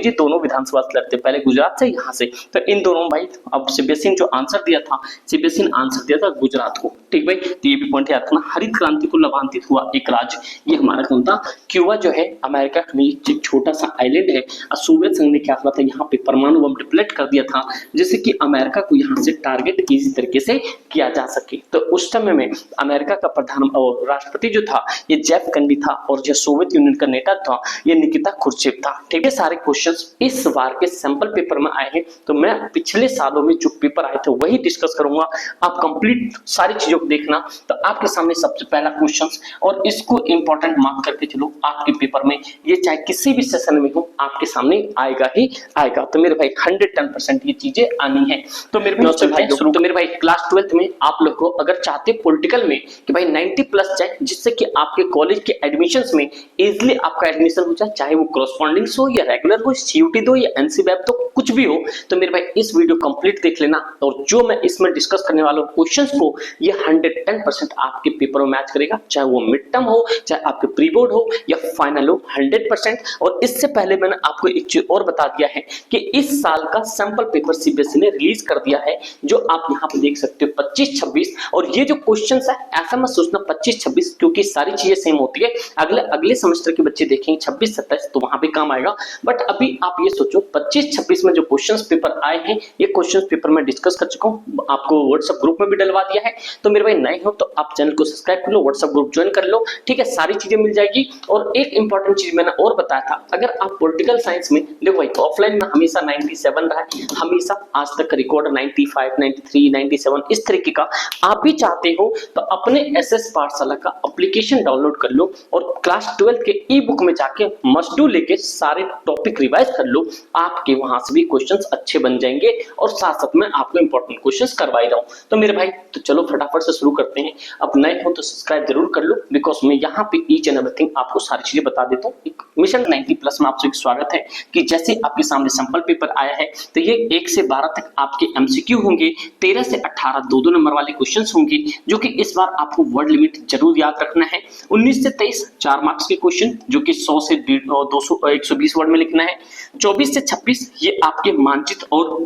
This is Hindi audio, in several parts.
जी दोनों विधानसभा से लड़ते, पहले गुजरात से यहाँ से। तो इन दोनों भाई अब सीबीएसई ने जो आंसर दिया था, सीबीएसई ने आंसर दिया था गुजरात को। ठीक भाई, तो ये भी पॉइंट याद रखना। हरित क्रांति को लाभान्वित हुआ एक राज्य, ये हमारा कौन था? क्यूबा जो है अमेरिका का एक छोटा सा आइलैंड है। सोवियत संघ ने क्या करा था, यहाँ पे परमाणु बम डिप्लोट कर दिया था, जिससे कि अमेरिका को यहाँ से टारगेट इजी तरीके से किया जा सके। तो उस समय में अमेरिका का प्रधान और राष्ट्रपति जो था ये जेफ कैनेडी था, और जो सोवियत यूनियन का नेता था ये निकिता क्रुश्चेव था। ठीक है, सारे क्वेश्चन इस बार के सैंपल पेपर में आए हैं, तो मैं पिछले सालों में जो पेपर आए थे वही डिस्कस करूंगा। आप कंप्लीट सारी चीजों को देखना। तो आपके सामने सबसे पहला क्वेश्चन, और इसको इंपॉर्टेंट मार्क करके चलो, आपके पेपर में ये चाहे किसी भी सेशन में हो आपके सामने आएगा ही आएगा। तो मेरे भाई 110% ये चीजें आनी है। तो मेरे भाई क्लास 12th में आप लोग को अगर चाहते पॉलिटिकल में कि भाई 90 प्लस जाए, जिससे कि आपके कॉलेज के एडमिशंस में इजिली आपका एडमिशन हो जाए, चाहे वो कॉरेस्पॉन्डिंग्स हो या रेगुलर हो, सीयूटी दो या एनसीबैप तो कुछ भी हो, तो मेरे भाई इस वीडियो कंप्लीट देख लेना। और जो मैं इसमें डिस्कस करने वाला हूं क्वेश्चंस को, ये 110% आपके पेपर में मैच करेगा, चाहे वो मिड टर्म हो, चाहे आपके प्री बोर्ड हो या फाइनल हो, 100%। और इससे पहले मैंने आपको एक चीज और बता दिया है कि इस साल का सैंपल पेपर सीबीएसई ने रिलीज कर दिया है, जो आप यहाँ पे देख सकते हो 25-26। और ये जो क्वेश्चन है ऐसा मत सोचना 25-26, क्योंकि सारी चीजें सेम होती है। अगले सेमेस्टर के बच्चे देखेंगे 26-27 तो वहां पे काम आएगा। बट अभी आप ये सोचो 25-26 में जो क्वेश्चंस पेपर आए हैं, ये क्वेश्चंस पेपर में डिस्कस कर चुका हूं, आपको व्हाट्सएप ग्रुप में भी डलवा दिया है। तो मेरे भाई नए हो तो आप चैनल को सब्सक्राइब कर लो, व्हाट्सएप ग्रुप ज्वाइन कर लो। ठीक है, सारी चीजें मिल जाएगी। और एक इंपॉर्टेंट चीज मैंने और बताया था, अगर आप पॉलिटिकल साइंस में देखो भाई, ऑफलाइन में हमेशा 97 रहा है, हमेशा आज तक रिकॉर्ड 95, 93, 97 इस तरीके का आप भी चाहते हो, तो अपने एसएस पाठशाला का एप्लीकेशन डाउनलोड कर लो और क्लास 12 के ई बुक में जाके मस्ट डू लेके सारे टॉपिक रिवाइज कर लो। आपके वहां से भी क्वेश्चंस अच्छे बन जाएंगे, और साथ साथ में आपको इंपॉर्टेंट क्वेश्चंस करवाई रहा हूं। तो मेरे भाई तो चलो फटाफट से शुरू करते हैं। अब नए हो तो सब्सक्राइब जरूर कर लो, बिकॉज मैं यहाँ पे ईच एंड एवरीथिंग आपको सारी चीजें बता देता हूँ। मिशन 90 प्लस में आपसे स्वागत है कि जैसे आपके सामने सैंपल पेपर आया है, तो ये 1 से 12 तक आपके एमसीक्यू होंगे, 13 से 18 2-2 नंबर वाले क्वेश्चंस होंगे, जो कि इस बार आपको वर्ड लिमिट जरूर याद रखना है। 19 से 23 4 मार्क्स के क्वेश्चन, जो कि 100 से 120 वर्ड में लिखना है। 24 से 26 ये आपके मानचित्र और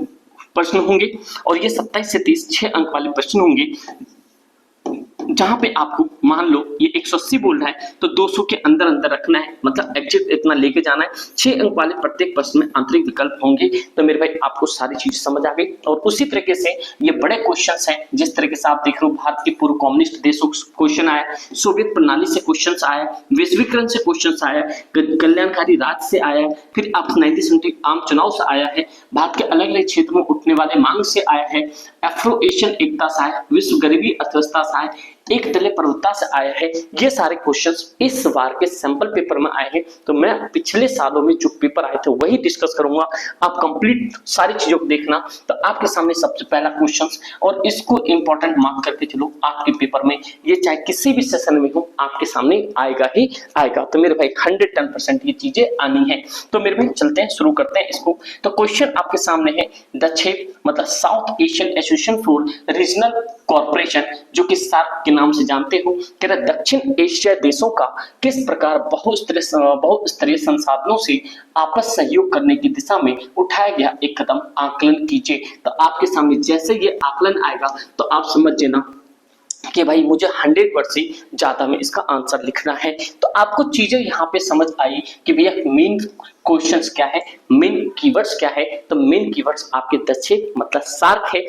प्रश्न होंगे, और ये 27 से 30 6 अंक वाले प्रश्न होंगे, जहां पे आपको मान लो ये 180 बोल रहा है तो 200 के अंदर अंदर रखना है, मतलब एग्जैक्ट इतना लेके जाना है। 6 अंक वाले प्रत्येक प्रश्न में आंतरिक विकल्प होंगे। तो मेरे भाई आपको सारी चीज समझ आ गई। और उसी तरीके से ये बड़े क्वेश्चंस हैं, जिस तरीके से आप देख रहे हो भारत के पूर्व कम्युनिस्ट देशों से क्वेश्चन आया, सोवियत प्रणाली से क्वेश्चन आया, वैश्वीकरण से क्वेश्चन आया, कल्याणकारी राज्य से आया, फिर आप 1970 आम चुनाव से आया है, भारत के अलग अलग क्षेत्रों में उठने वाले मांग से आया है, अफ्रो एशियन एकता से आया, विश्व गरीबी अर्थव्यवस्था से आया, एक दलीय प्रवृत्ता से आया है। ये सारे क्वेश्चंस इस बार के सैंपल पेपर में आए हैं, तो मैं पिछले सालों में जो पेपर आए थे वही डिस्कस करूंगा। आप कंप्लीट सारी चीजों को देखना। तो आपके सामने सबसे पहला क्वेश्चन, और इसको इंपॉर्टेंट मार्क करके चलो, आपके पेपर में ये चाहे किसी भी सेशन में हो आपके सामने आएगा ही आएगा। तो मेरे भाई 110% ये चीजें आनी है। तो मेरे भाई चलते हैं, शुरू करते हैं इसको। तो क्वेश्चन आपके सामने है, दक्षिण मतलब south Asian association for regional corporation, जो कि सार्क के नाम से जानते हो, कह रहा दक्षिण एशिया देशों का किस प्रकार बहुस्तरीय संसाधनों से आपस सहयोग करने की दिशा में उठाया गया एक कदम आकलन कीजिए। तो आपके सामने जैसे ये आकलन आएगा तो आप समझ लेना कि भाई मुझे 100 वर्ड से ज्यादा में इसका आंसर लिखना है। तो आपको चीजें यहाँ पे समझ आई कि भैया मेन क्वेश्चंस क्या है, मेन कीवर्ड्स क्या है। तो मेन कीवर्ड्स आपके दक्षिण मतलब सार्क है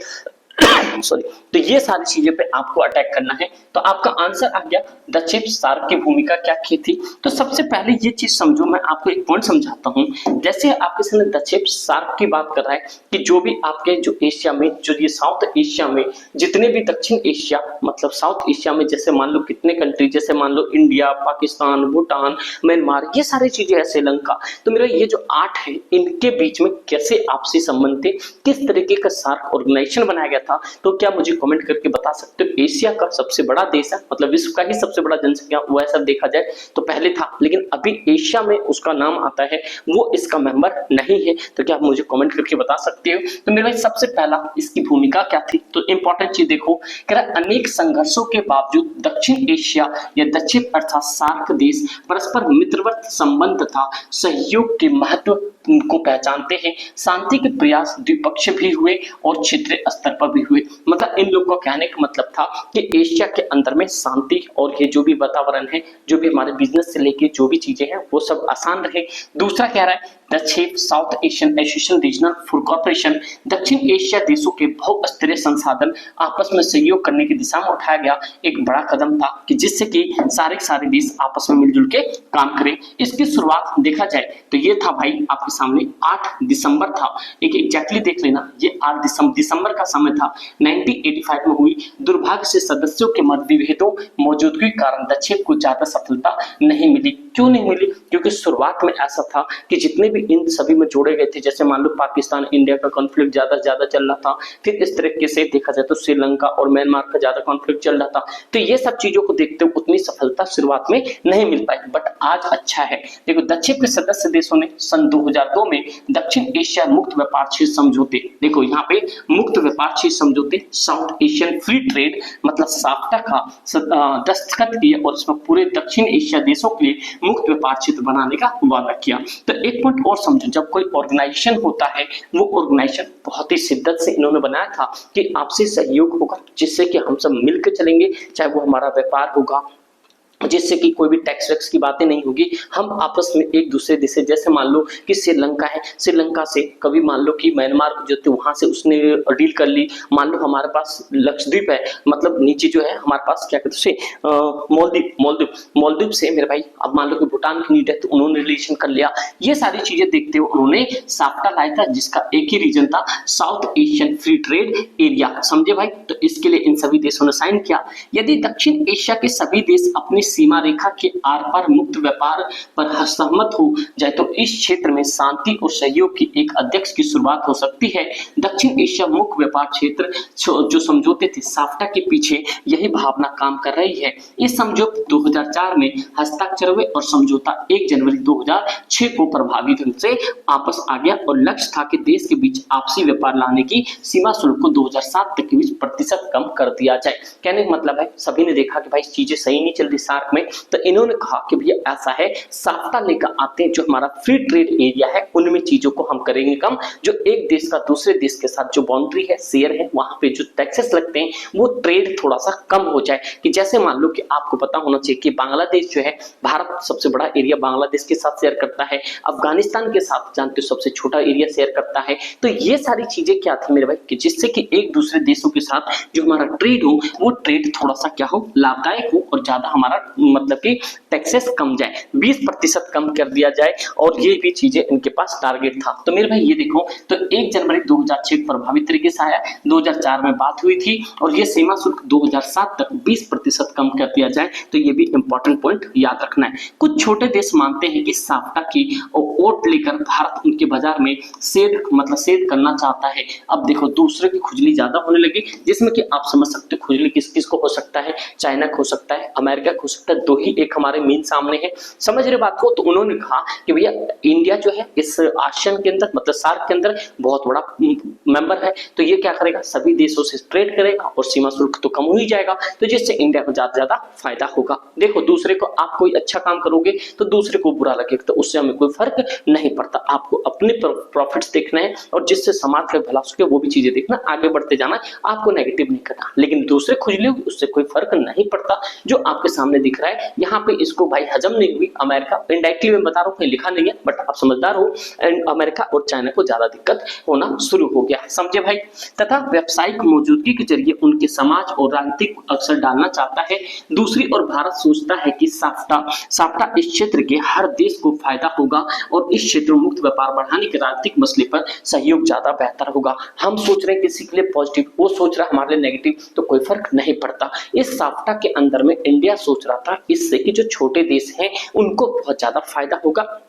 सॉरी। तो ये सारी चीजें पे आपको अटैक करना है। तो आपका आंसर आ गया दक्षिण सार्क की भूमिका क्या की थी। तो सबसे पहले ये चीज समझो, मैं आपको एक पॉइंट समझाता हूँ। जैसे आपके सामने दक्षिण सार्क की बात कर रहा है कि जो भी आपके जो एशिया में, जो ये साउथ एशिया में जितने भी दक्षिण एशिया मतलब साउथ एशिया में, जैसे मान लो कितने कंट्री, जैसे मान लो इंडिया, पाकिस्तान, भूटान, म्यांमार, ये सारी चीजें है, श्रीलंका। तो मेरा ये जो 8 है, इनके बीच में कैसे आपसी संबंध थे, किस तरीके का सार्क ऑर्गेनाइजेशन बनाया गया था। तो क्या मुझे कमेंट करके बता सकते हो। एशिया का सबसे बड़ा देश है, मतलब विश्व का ही सबसे बड़ा जनसंख्या वैसा देखा जाए तो पहले था, लेकिन अभी एशिया में उसका नाम आता है, वो इसका मेंबर नहीं है। तो क्या आप मुझे कमेंट करके बता सकते हो। तो मेरे भाई सबसे पहला इसकी भूमिका क्या थी। तो इंपॉर्टेंट चीज देखो, कह रहा अनेक संघर्षों के बावजूद दक्षिण एशिया या दक्षिण अर्थात सार्क देश परस्पर मित्रवत संबंध तथा सहयोग के महत्व को पहचानते हैं। शांति के प्रयास द्विपक्षीय भी हुए और क्षेत्रीय स्तर पर भी हुए। मतलब इन लोगों का कहने का मतलब था कि एशिया के अंदर में शांति और ये जो भी वातावरण है, जो भी हमारे बिजनेस से लेके जो भी चीजें हैं वो सब आसान रहे। दूसरा कह रहा है the south Asian association regional food corporation, दक्षिण एशिया देशों के बहुस्तरीय संसाधन आपस में सहयोग करने की दिशा में उठाया गया एक बड़ा कदम था कि जिससे कि सारे देश आपस में मिलजुल के काम करें। इसकी शुरुआत देखा जाए तो ये था भाई आपके सामने 8 दिसंबर था। एक एग्जैक्टली देख लेना, ये 8 दिसंबर का समय था 1985 में हुई। दुर्भाग्य से सदस्यों के मतभेदों मौजूदगी के कारण दक्षेप को ज्यादा सफलता नहीं मिली। क्यों नहीं मिली? क्योंकि शुरुआत में ऐसा था कि जितने भी इन सभी में जोड़े गए थे, जैसे मान लो पाकिस्तान इंडिया का कॉन्फ्लिक्ट ज्यादा चल रहा था, फिर इस तरीके से देखा जाए तो श्रीलंका और म्यांमार का ज्यादा कॉन्फ्लिक्ट चल रहा था, तो ये सब चीजों को देखते हुए उतनी सफलता शुरुआत में नहीं मिल पाई। बट आज अच्छा है, देखो दक्षिण के सदस्य देशों ने सन 2002 में दक्षिण एशिया मुक्त व्यापार क्षेत्र समझौते, देखो यहाँ पे मुक्त व्यापार क्षेत्र समझौते साउथ एशियन फ्री ट्रेड मतलब साफ्टा का दस्तखत किए और इसमें पूरे दक्षिण एशिया देशों के लिए मुक्त व्यापार क्षेत्र बनाने का वादा किया। तो एक पॉइंट और समझो, जब कोई ऑर्गेनाइजेशन होता है वो ऑर्गेनाइजेशन बहुत ही शिद्दत से इन्होंने बनाया था कि आपसी सहयोग होगा जिससे कि हम सब मिलकर चलेंगे, चाहे वो हमारा व्यापार होगा, जिससे कि कोई भी टैक्स वैक्स की बातें नहीं होगी, हम आपस में एक दूसरे देश से, जैसे मान लो कि श्रीलंका है, श्रीलंका से कभी मान लो कि म्यांमार जो थे वहां से उसने डील कर ली, मान लो हमारे पास लक्षद्वीप है, मतलब नीचे जो है हमारे पास क्या कहते हैं मालदीव से मेरे भाई, अब मान लो कि भूटान की नीड है तो उन्होंने रिलेशन कर लिया। ये सारी चीजें देखते हुए उन्होंने साफ्टा लाया था जिसका एक ही रीजन था south Asian free trade area, समझे भाई। तो इसके लिए इन सभी देशों ने साइन किया। यदि दक्षिण एशिया के सभी देश अपनी सीमा रेखा के आर पार मुक्त व्यापार पर सहमत हो जाए तो इस क्षेत्र में शांति और सहयोग की एक अध्यक्ष की शुरुआत हो सकती है। दक्षिण एशिया मुक्त व्यापार क्षेत्र जो समझौते थे साफ्टा के पीछे यही भावना काम कर रही है। इस समझौते 2004 में हस्ताक्षर हुए और समझौता 1 जनवरी 2006 को प्रभावी ढंग से आपस आ गया और लक्ष्य था कि देश के बीच आपसी व्यापार लाने की सीमा शुल्क को 2007 तक के बीच प्रतिशत कम कर दिया जाए। कहने का मतलब है सभी ने देखा कि भाई चीजें सही नहीं चल रही सार्क में, तो इन्होंने कहा कि भैया ऐसा है साफ्टा लेकर आते हैं, जो हमारा फ्री ट्रेड एरिया है उनमें चीजों को हम करेंगे कम, जो एक देश का दूसरे देश के साथ जो बाउंड्री है शेयर है वहां पे जो टैक्सेस लगते हैं वो ट्रेड थोड़ा सा कम हो जाए। कि जैसे मान लो कि आपको पता होना चाहिए कि बांग्लादेश जो है, भारत सबसे बड़ा एरिया बांग्लादेश के साथ शेयर करता है, अफगानिस्तान के साथ जानते हो सबसे छोटा एरिया शेयर करता है। तो ये सारी चीजें क्या थी मेरे भाई कि जिससे कि एक दूसरे देशों के साथ जो हमारा ट्रेड हो वो ट्रेड थोड़ा सा क्या हो, लाभदायक हो और ज्यादा हमारा मतलब कि टैक्सेस कम जाए, 20% कम कर दिया जाए, और ये भी चीजें इनके पास टारगेट था। तो मेरे भाई ये देखो, तो 1 जनवरी 2006 प्रभावी तरीके से आया, 2004 में बात हुई थी और ये सीमा शुल्क 2007 तक 20% कम कर दिया जाए। तो ये भी इंपॉर्टेंट पॉइंट याद रखना है। कुछ छोटे देश मानते हैं कि साफ्टा की वोट लेकर भारत उनके बाजार में सेध करना चाहता है। अब देखो दूसरे की खुजली ज्यादा होने लगी, जिसमें कि आप समझ सकते हो खुजली किस किस को हो सकता है, चाइना को हो सकता है, अमेरिका को हो सकता है, दो ही एक हमारे मेन सामने है, समझ रहे बात को। तो उन्होंने कहा कि भैया इंडिया जो है इस आसियान के अंदर मतलब सार्क के अंदर बहुत बड़ा मेंबर है, तो ये क्या करेगा, सभी देशों से ट्रेड करेगा और सीमा शुल्क तो कम हो ही जाएगा, तो जिससे इंडिया को ज्यादा फायदा होगा। देखो दूसरे को आप कोई अच्छा काम करोगे तो दूसरे को बुरा लगेगा, तो उससे हमें कोई फर्क नहीं पड़ता। आपको अपने प्रॉफिट्स देखना है और जिससे समाज का भला सके वो भी चीजें देखना, आगे बढ़ते जाना, आपको नेगेटिव नहीं करना। लेकिन दूसरे खुजली होगी उससे कोई फर्क नहीं पड़ता। जो आपके सामने दिख रहा है यहाँ पे इसको भाई हजम नहीं हुई अमेरिका, इनडायरेक्टली मैं बता रहा हूँ, लिखा नहीं है बट आप समझदार हो, एंड अमेरिका और चाइना को ज्यादा दिक्कत होना शुरू हो गया, समझे भाई। तथा व्यावसायिक मौजूदगी के जरिए उनके समाज और राजनीतिक अवसर डालना चाहता है। दूसरी ओर भारत सोचता है कि साफ्टा इस क्षेत्र के हर देश को फायदा होगा और इस क्षेत्र में मुक्त व्यापार बढ़ाने के राजनीतिक मसले पर सहयोग ज्यादा बेहतर होगा। हम सोच रहे हैं किसी के लिए पॉजिटिव, वो सोच रहा है हमारे लिए नेगेटिव, तो कोई फर्क नहीं पड़ता। इस साफ्टा के अंदर में इंडिया सोच रहा था इससे कि जो छोटे देश हैं उनको बहुत ज्यादा फायदा होगा,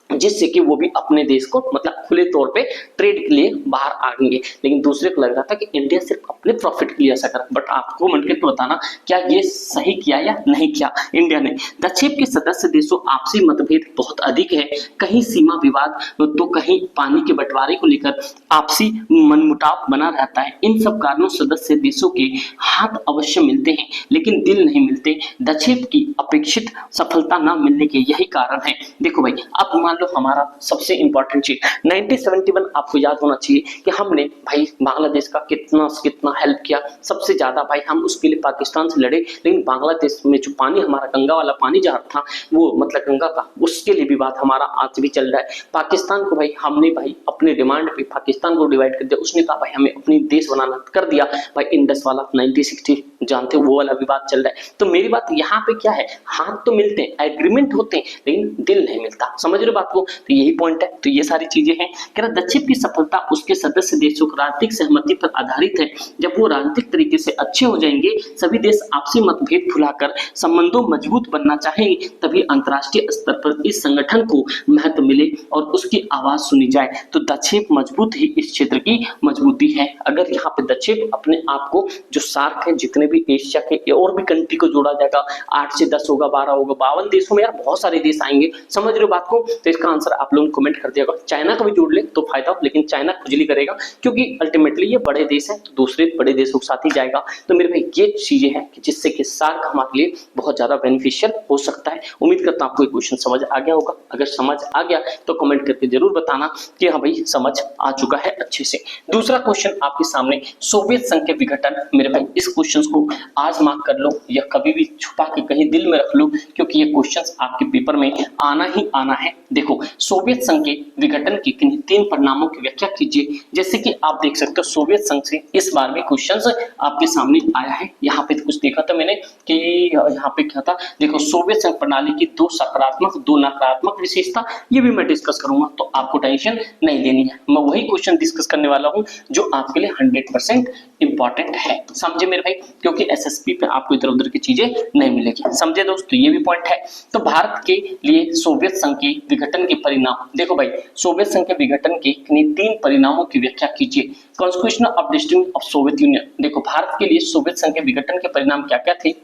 जिससे कि वो भी अपने देश को मतलब खुले तौर पे ट्रेड के लिए बाहर आएंगे। लेकिन दूसरे को लग रहा था कि इंडिया सिर्फ अपने प्रॉफिट के लिए ऐसा कर, बट आपको मन के तो बताना क्या ये सही किया या नहीं किया इंडिया ने। दक्षिण के सदस्य देशों आपसी मतभेद बहुत अधिक है, कहीं सीमा विवाद तो कहीं पानी के बंटवारे को लेकर आपसी मनमुटाव बना रहता है। इन सब कारणों सदस्य देशों के हाथ अवश्य मिलते हैं लेकिन दिल नहीं मिलते। दक्षिण की अपेक्षित सफलता न मिलने के यही कारण है। देखो भाई अब मान लो हमारा सबसे इंपॉर्टेंट चीज 1971 आपको याद होना चाहिए कि हमने भाई बांग्लादेश का कितना कितना हेल्प किया, सबसे ज्यादा भाई हम उसके लिए पाकिस्तान से लड़े, लेकिन बांग्लादेश में जो पानी हमारा गंगा वाला पानी जहाँ था वो मतलब गंगा का, उसके लिए विवाद हमारा आज भी चल रहा है। पाकिस्तान को भाई हमने भाई अपने डिमांड पे पाकिस्तान को डिवाइड कर दिया, उसने कहा भाई हमें अपनी देश बनाना, कर दिया भाई इंडस वाला 1960 जानते हो वो वाला विवाद चल रहा है। तो मेरी बात यहाँ पे क्या है, हाथ तो मिलते हैं, एग्रीमेंट होते हैं, लेकिन दिल नहीं मिलता, समझ रहे बात को। तो यही पॉइंट है। तो ये सारी चीजें हैं। कह रहा दक्षिण की सफलता उसके सदस्य देशों की राजनीतिक सहमति पर आधारित है। जब वो राजनीतिक तरीके से अच्छे हो जाएंगे, सभी देश आपसी मतभेद भुलाकर संबंधों मजबूत बनना चाहेंगे, तभी अंतर्राष्ट्रीय स्तर पर इस संगठन को महत्व मिले और उसकी आवाज सुनी जाए। तो दक्षिण मजबूत ही इस क्षेत्र की मजबूती है। अगर यहाँ पे दक्षिण अपने आप को जो सार्क है, जितने भी एशिया के और भी कंट्री को जोड़ा जाएगा, 8 से 10 होगा, 12 होगा, 52 देशों में यार बहुत सारे देश आएंगे, समझ रहे हो बात को। तो इसका आंसर आप लोग कमेंट कर दिया। चाइना को भी जोड़ ले तो फायदा, लेकिन चाइना खुजली करेगा क्योंकि अल्टीमेटली ये बड़े देश है, तो दूसरे बड़े देशों के साथ ही जाएगा। तो मेरे भाई ये चीजें हैं कि जिससे कि सार्क हमारे लिए बहुत ज्यादा बेनिफिशियल हो सकता है। उम्मीद करता हूं आपको ये क्वेश्चन समझ आ गया होगा। अगर समझ आ गया तो कमेंट करके जरूर बताना कि हाँ भाई समझ आ चुका है अच्छे से। दूसरा क्वेश्चन आपके सामने, सोवियत संघ के विघटन। मेरे भाई इस क्वेश्चन को आज मार्क कर लो या कभी भी छुपा के कहीं दिल में रख लो, क्योंकि ये क्वेश्चन आपके पेपर में आना ही आना है। देखो, सोवियत संघ के विघटन के किन्हीं 3 परिणामों की व्याख्या कीजिए। जैसे कि आप देख सकते हो सोवियत संघ से इस बार भी क्वेश्चंस आपके सामने आया है। यहाँ पे कुछ देखा था मैंने कि यहाँ पे क्या था, देखो सोवियत संघ प्रणाली की 2 सकारात्मक 2 नकारात्मक विशेषता, ये भी मैं डिस्कस करूंगा, तो आपको टेंशन नहीं लेनी है। मैं वही क्वेश्चन डिस्कस करने वाला हूँ जो आपके लिए 100% इंपॉर्टेंट है, समझे मेरे भाई, क्योंकि एसएसपी पे आपको इधर उधर की चीजें नहीं मिलेगी, समझे दोस्तों। ये भी पॉइंट है। तो भारत के लिए सोवियत संघ के विघटन के परिणाम, देखो भाई सोवियत संघ के विघटन के 3 परिणामों की व्याख्या कीजिए। Constitution of district of Soviet union. देखो भारत के लिए सोवियत संघ के विघटन के परिणाम क्या क्या थे।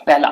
पहला,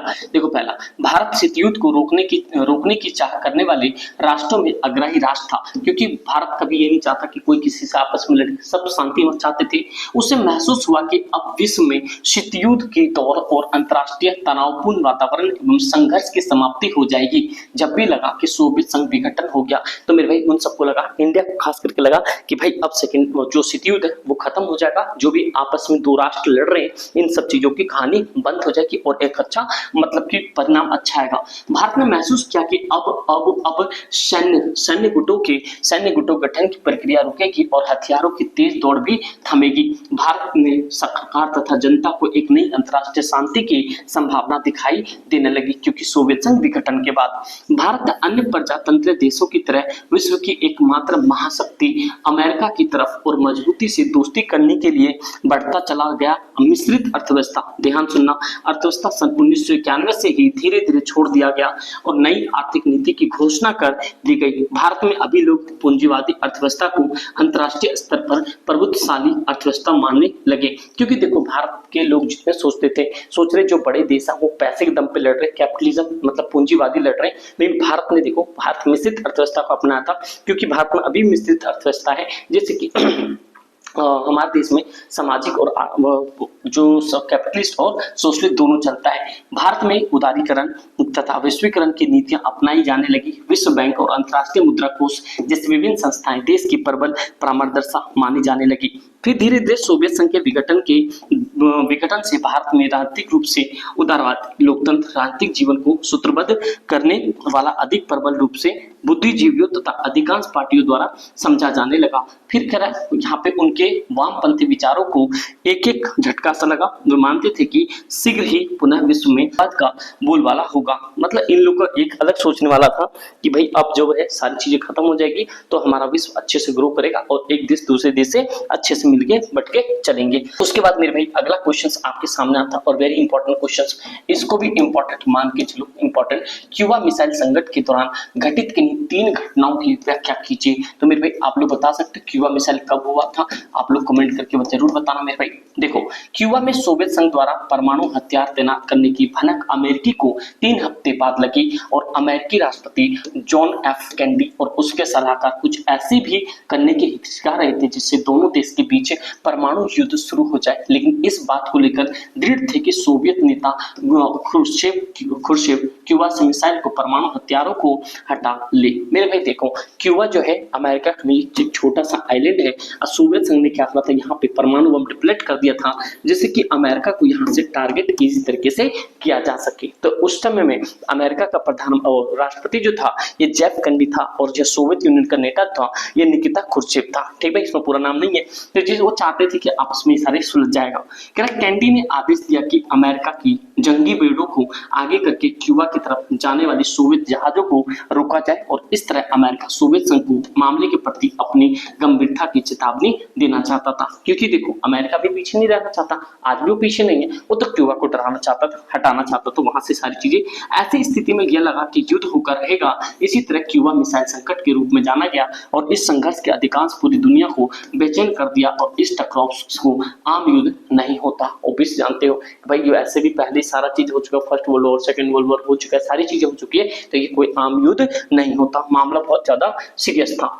भारत शीत युद्ध को रोकने की चाह करने वाले राष्ट्रों में अग्रणी राष्ट्र था, क्योंकि भारत कभी ये नहीं चाहता कि कोई किसी से आपस में लड़े, सब शांति में चाहते थे। उसे महसूस हुआ कि अब विश्व में शीत युद्ध की दौर और अंतर्राष्ट्रीय तनावपूर्ण वातावरण एवं संघर्ष की समाप्ति हो जाएगी। जब भी लगा कि सोवियत संघ विघटन हो गया, तो मेरे भाई उन सबको लगा, इंडिया को खास करके लगा कि भाई अब सेकंड जो शीत युद्ध है वो खत्म हो जाएगा, जो भी आपस में 2 राष्ट्र लड़ रहे हैं इन सब चीजों की कहानी बंद हो जाएगी और एक अच्छा मतलब कि परिणाम अच्छा आएगा। भारत ने महसूस किया कि अब सैन्य गुटों गठन की प्रक्रिया रुकेगी और हथियारों की तेज दौड़ भी थमेगी। भारत ने सरकार तथा जनता को एक नई अंतर्राष्ट्रीय शांति की संभावना दिखाई देने लगी, क्योंकि सोवियत संघ विघटन के बाद भारत अन्य प्रजातंत्र देशों की तरह विश्व की एकमात्र महाशक्ति अमेरिका की तरफ और मजबूती से दोस्ती करने के लिए बढ़ता चला गया। मिश्रित अर्थव्यवस्था, ध्यान सुनना, अर्थव्यवस्था सन 1991 से ही धीरे धीरे छोड़ दिया गया और नई आर्थिक नीति की घोषणा कर दी गई। भारत में अभी लोग पूंजीवादी अर्थव्यवस्था को अंतर्राष्ट्रीय स्तर पर प्रभुत्वशाली अर्थव्यवस्था मानने लगे, क्योंकि देखो भारत के लोग जितने सोच रहे जो बड़े देश हैं वो पैसे के दम पे लड़ रहे, कैपिटलिज्म मतलब पूंजीवादी लड़ रहे हैं, लेकिन भारत ने देखो भारत मिश्रित अर्थव्यवस्था को अपनाया था, क्योंकि भारत में अभी मिश्रित अर्थव्यवस्था है। जैसे कि हमारे देश में सामाजिक और जो कैपिटलिस्ट और सोशलिस्ट दोनों चलता है। भारत में उदारीकरण तथा वैश्वीकरण की नीतियां अपनाई जाने लगी। विश्व बैंक और अंतर्राष्ट्रीय मुद्रा कोष जैसी विभिन्न संस्थाएं देश की प्रबल परामर्शदर्शा मानी जाने लगी। फिर धीरे धीरे सोवियत संघ के विघटन से भारत में राजनीतिक रूप से उदारवाद लोकतंत्र राजनीतिक जीवन को सूत्रबद्ध करने वाला अधिक प्रबल रूप से बुद्धिजीवियों तथा अधिकांश पार्टियों द्वारा समझा जाने लगा। फिर यहाँ पे उनके वामपंथी विचारों को एक एक झटका सा लगा। वे मानते थे कि शीघ्र ही पुनः विश्व में बात का बोलबाला होगा। मतलब इन लोगों का एक अलग सोचने वाला था कि भाई अब जो है सारी चीजें खत्म हो जाएगी तो हमारा विश्व अच्छे से ग्रो करेगा और एक देश दूसरे देश से अच्छे से मिलके बट के चलेंगे। उसके बाद मेरे भाई अगला क्वेश्चन आपके सामने आता और वेरी इंपॉर्टेंट क्वेश्चन, इसको भी इंपॉर्टेंट मान के चलो इंपॉर्टेंट। क्यूबा मिसाइल संकट के दौरान घटित किन्हीं 3 घटनाओं की व्याख्या कीजिए। तो मेरे भाई आप लोग बता सकते हो क्यूबा मिसाइल कब हुआ था, आप लोग कमेंट करके जरूर बताना मेरे भाई। देखो क्यूबा में सोवियत संघ द्वारा परमाणु हथियार तैनात करने की भनक अमेरिकी को 3 हफ्ते बाद लगी और अमेरिकी राष्ट्रपति जॉन एफ कैनेडी और उसके सलाहकार कुछ ऐसे भी करने के हिचका रहे थे जिससे दोनों देश के बीच बीच परमाणु युद्ध शुरू हो जाए, लेकिन इस बात को लेकर दृढ़ थे कि सोवियत नेता खुर्शेव क्यूबा से मिसाइल को, परमाणु हथियारों को हटा ले। मेरे भाई देखो, क्यूबा जो है अमेरिका का एक छोटा सा आइलैंड है और सोवियत संघ ने क्या करा था, यहाँ पे परमाणु बम डिप्लोट कर दिया था जिससे कि अमेरिका को यहाँ से टारगेट इजी तरीके से किया जा सके। तो उस समय में अमेरिका का प्रधान और राष्ट्रपति जो था ये जेफ कैनेडी था और जो सोवियत यूनियन का नेता था ये निकिता खुर्शेव था। ठीक है, इसमें पूरा नाम नहीं है। तो जिस वो चाहते थे कि आपस में सारे सुलझ जाएगा। कैनेडी ने आदेश दिया कि अमेरिका की जंगी बेड़ों को आगे करके क्यूबा की तरफ जाने वाली सोवियत जहाजों को रोका जाए और इस तरह अमेरिका सोवियत संघ को मामले के प्रति अपनी गंभीरता की चेतावनी देना चाहता था। क्योंकि देखो अमेरिका भी पीछे नहीं रहना चाहता, आज भी वो पीछे नहीं है, वो तो क्यूबा को डराना चाहता था, हटाना चाहता था वहां से सारी चीजें। ऐसी स्थिति में यह लगा कि युद्ध होकर रहेगा। इसी तरह क्यूबा मिसाइल संकट के रूप में जाना गया और इस संघर्ष के अधिकांश पूरी दुनिया को बेचैन कर दिया और इस टकराव को आम युद्ध नहीं होता। ऑब्वियस जानते हो भाई, ये ऐसे भी पहले सारा चीज हो चुका, first world war, second world war हो चुका है, सारी चीजें हो चुकी है, तो ये कोई आम युद्ध नहीं होता। मामला बहुत ज्यादा सीरियस था।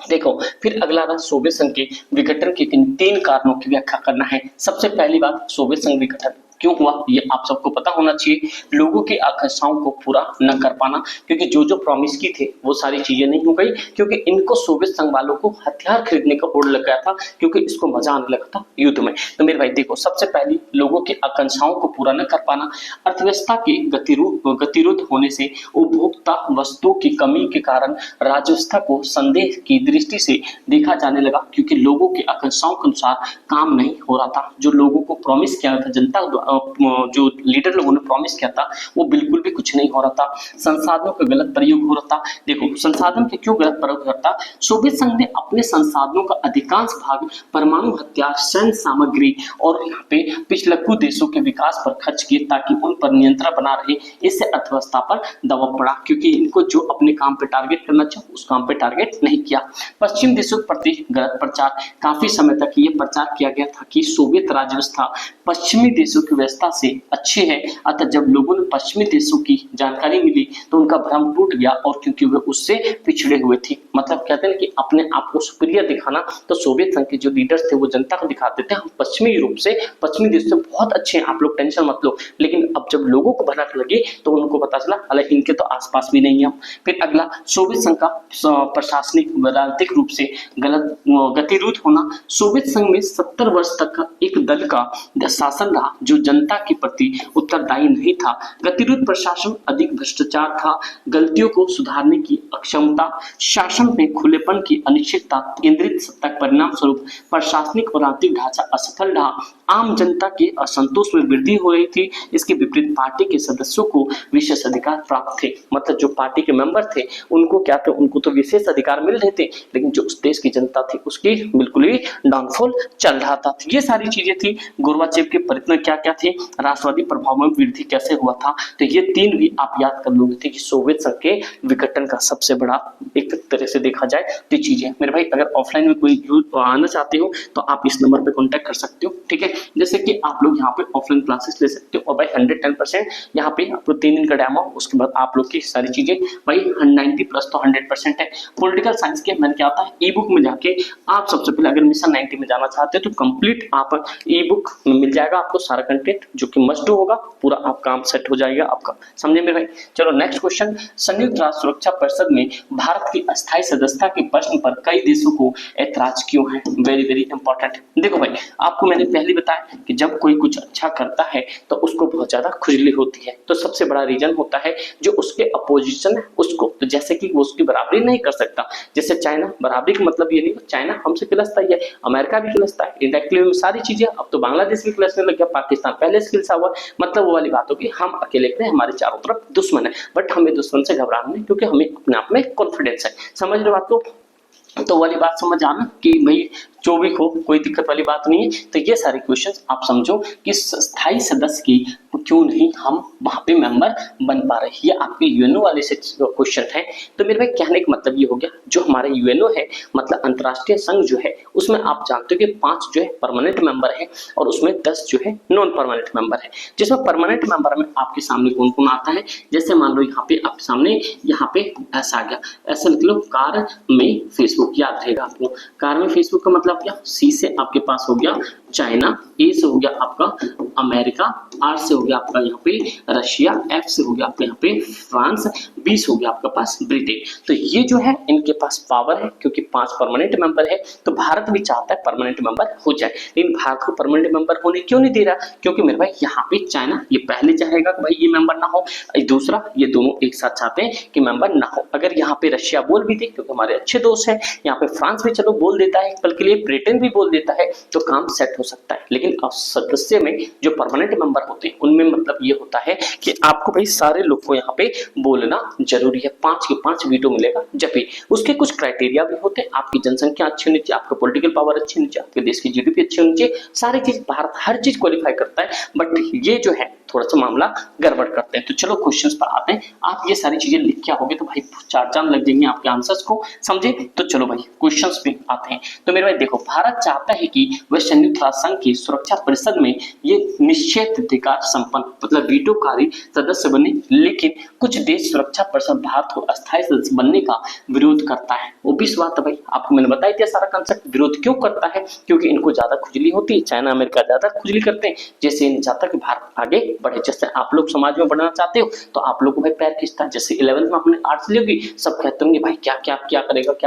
देखो फिर अगला रहा सोवियत संघ के विघटन के 3 कारणों की व्याख्या करना है। सबसे पहली बात, सोवियत संघ विघटन क्यों हुआ ये आप सबको पता होना चाहिए। लोगों की आकांक्षाओं को पूरा न कर पाना, क्योंकि जो प्रॉमिस की थे वो सारी चीजें नहीं हो गई, क्योंकि इनको सोवियत संघ वालों को हथियार खरीदने का होड़ लग गया था, क्योंकि इसको मजा आने लगा था युद्ध में। तो मेरे भाई देखो, सबसे पहली लोगों की आकांक्षाओं को पूरा न कर पाना, अर्थव्यवस्था के गतिरोध होने से उपभोक्ता वस्तुओं की कमी के कारण राजव्यवस्था को संदेह की दृष्टि से देखा जाने लगा, क्योंकि लोगों की आकांक्षाओं के अनुसार काम नहीं हो रहा था। जो लोगों को प्रॉमिस किया था, जनता जो लीडर लोगों ने प्रॉमिस किया था वो बिल्कुल भी कुछ नहीं हो रहा था। संसाधनों का गलत प्रयोग हो रहा था। देखो संसाधन के क्यों गलत प्रयोग करता, सोवियत संघ ने अपने संसाधनों का अधिकांश भाग परमाणु हथियार, सैन्य सामग्री और यहाँ पे पिछलक्कू देशों के विकास पर खर्च किए ताकि उन पर नियंत्रण बना रहे। इससे अर्थव्यवस्था पर दबाव पड़ा, क्योंकि इनको जो अपने काम पे टारगेट करना चाहिए उस काम पे टारगेट नहीं किया। पश्चिम देशों के प्रति गलत प्रचार, काफी समय तक ये प्रचार किया गया था कि सोवियत राज्य व्यवस्था पश्चिमी देशों की व्यवस्था से अच्छी है। अतः जब लोगों ने पश्चिमी देशों की जानकारी मिली तो उनका भ्रम टूट गया, और क्योंकि वे उससे पिछड़े हुए थे, मतलब कहते हैं कि अपने आप को सुपीरियर दिखाना, तो सोवियत संघ के जो लीडर्स थे वो जनता को दिखाते थे हम पश्चिमी यूरोप से, पश्चिमी देश से बहुत अच्छे हैं, आप लोग टेंशन मत लो। लेकिन अब जब लोगों को भनक लगी तो उनको पता चला हालांकि इनके तो आसपास भी नहीं है। फिर अगला, सोवियत संघ का प्रशासनिक राजनीतिक रूप से गलत गतिरोध होना। सोवियत संघ में 70 वर्ष तक का एक दल का शासन रहा जो जनता के प्रति उत्तरदायी नहीं था। गतिरोध प्रशासन, अधिक भ्रष्टाचार था, गलतियों को सुधारने की अक्षमता, शासन में खुलेपन की अनिश्चितता, केंद्रित सत्ता के परिणाम स्वरूप प्रशासनिक और आर्थिक ढांचा असफल रहा। आम जनता के असंतोष में वृद्धि हो रही थी। इसके विपरीत पार्टी के सदस्यों को विशेष अधिकार प्राप्त थे, मतलब जो पार्टी के मेंबर थे उनको क्या थे, उनको तो विशेष अधिकार मिल रहे थे, लेकिन जो उस देश की जनता थी उसकी बिल्कुल ही डाउनफॉल चल रहा था। ये सारी चीजें थी। गोर्बाचेव के प्रयत्न क्या क्या थे, राष्ट्रवादी प्रभाव में वृद्धि कैसे हुआ था, तो ये 3 भी आप याद कर लोगे थे कि सोवियत संघ के विघटन का सबसे बड़ा एक तरह से देखा जाए तो चीजें। मेरे भाई अगर ऑफलाइन में कोई आना चाहते हो तो आप इस नंबर पे कांटेक्ट कर सकते हो, ठीक है। जैसे कि आप लोग यहाँ पे ऑफलाइन क्लासेस ले सकते हो और भाई 110% यहाँ पे आपको 3 दिन का डेमो, उसके बाद आप लोग की सारी चीजें भाई 90 प्लस तो 100% है। पॉलिटिकल साइंस के मैंने क्या होता है, ई बुक में जाके आप सबसे पहले अगर मिशन 90 में जाना चाहते हो तो कंप्लीट आप ई बुक में मिल जाएगा आपको सारा कंटेंट, जो कि मस्ट होगा, पूरा आप काम सेट हो जाएगा आपका, समझे मेरे भाई। चलो नेक्स्ट क्वेश्चन, संयुक्त राष्ट्र सुरक्षा परिषद में भारत की अस्थायी सदस्यता के प्रश्न पर कई देशों को ऐतराज क्यों है। Very very important. देखो भाई आपको मैंने पहले बताया कि जब कोई कुछ अच्छा करता है तो उसको बहुत ज्यादा खुजली होती है, तो सबसे बड़ा रीजन होता है जो उसके अपोजिशन है उसको, तो जैसे कि वो उसकी बराबरी नहीं कर सकता। जैसे चाइना, बराबरी का मतलब ये नहीं चाइना हमसे खिलसता ही है, अमेरिका भी खिलसता है, इंडायरेक्टली में सारी चीजें। अब तो बांग्लादेश भी खिलसने लग गया, पाकिस्तान पहले से खिलसा हुआ, मतलब वो वाली बात होगी हम अकेले हैं, हमारे चारों तरफ दुश्मन है, बट हमें दुश्मन से घबराना नहीं, क्योंकि हमें अपने आप में कॉन्फिडेंस है। समझ रहे बात को, तो वाली बात समझ आना कि भाई जो भी हो कोई दिक्कत वाली बात नहीं है। तो ये सारे क्वेश्चंस आप समझो कि स्थायी सदस्य की क्यों नहीं हम वहां पे मेंबर बन पा रहे, ये आपके यूएनओ वाले से क्वेश्चन है। तो मेरे भाई कहने का मतलब ये हो गया, जो हमारे यूएनओ है मतलब अंतरराष्ट्रीय संघ जो है, उसमें आप जानते हो कि 5 जो है परमानेंट मेंबर है और उसमें 10 जो है नॉन परमानेंट मेंबर है। जिसमें परमानेंट मेंबर में आपके सामने कौन कौन आता है, जैसे मान लो यहाँ पे आप सामने यहाँ पे ऐसा आ गया, ऐसा लिख लो कार में फेसबुक, याद रहेगा आपको। कार में फेसबुक का मतलब मतलब क्या, सी से आपके पास हो गया चाइना, ए से हो गया आपका अमेरिका, आर से हो गया आपका यहाँ पे रशिया, एफ से हो गया आपका यहाँ पे फ्रांस, बी से हो गया आपके पास ब्रिटेन। तो ये जो है इनके पास पावर है, क्योंकि 5 परमानेंट मेंबर है, तो भारत भी चाहता है परमानेंट मेंबर हो जाए, लेकिन भारत को परमानेंट मेंबर होने क्यों नहीं दे रहा, क्योंकि मेरे भाई यहाँ पे चाइना ये पहले चाहेगा कि भाई ये मेंबर ना हो, दूसरा ये दोनों एक साथ चाहते हैं कि मेंबर ना हो। अगर यहाँ पे रशिया बोल भी दे, क्योंकि हमारे अच्छे दोस्त हैं, यहाँ पे फ्रांस भी चलो बोल देता है पल के लिए, ब्रिटेन भी बोल देता है, तो काम सेट हो सकता है। लेकिन सदस्य में जो परमानेंट मेंबर होते हैं उनमें मतलब ये होता है कि आपको भाई सारे लोग को यहाँ पे बोलना जरूरी है, 5 के 5 वीटो मिलेगा जब भी। उसके कुछ क्राइटेरिया भी होते हैं, आपकी जनसंख्या अच्छी होनी चाहिए, आपका पॉलिटिकल पावर अच्छी होनी चाहिए, आपके देश की जीडीपी अच्छी होनी चाहिए, सारी चीज भारत हर चीज क्वालिफाई करता है, बट ये जो है थोड़ा सा मामला गड़बड़ करते हैं। तो चलो क्वेश्चंस पर आते हैं। आप ये सारी चीजें लिख के आओगे तो भाई 4 चांद लग जाएंगे आपके आंसर्स को, समझे। तो चलो भाई क्वेश्चंस पे आते हैं। तो मेरे भाई देखो, भारत चाहता है कि वह संयुक्त राष्ट्र संघ की सुरक्षा परिषद में ये निश्चयाधिकार संपन्न मतलब वीटोकारी सदस्य बने, लेकिन कुछ देश सुरक्षा परिषद भारत को अस्थायी सदस्य बनने का विरोध करता है। ओबीस बात है भाई, आपको मैंने बताया था सारा कंसेप्ट। विरोध क्यों करता है, क्योंकि इनको ज्यादा खुजली होती है, चाइना अमेरिका ज्यादा खुजली करते हैं, जैसे नहीं चाहता कि भारत आगे बढ़े। जैसे आप लोग समाज में बढ़ना चाहते हो तो आप लोग को भाई पैर खींचता है, जैसे 11th में आपने आर्ट्स ली होगी, सब कहते होंगे भाई क्या क्या क्या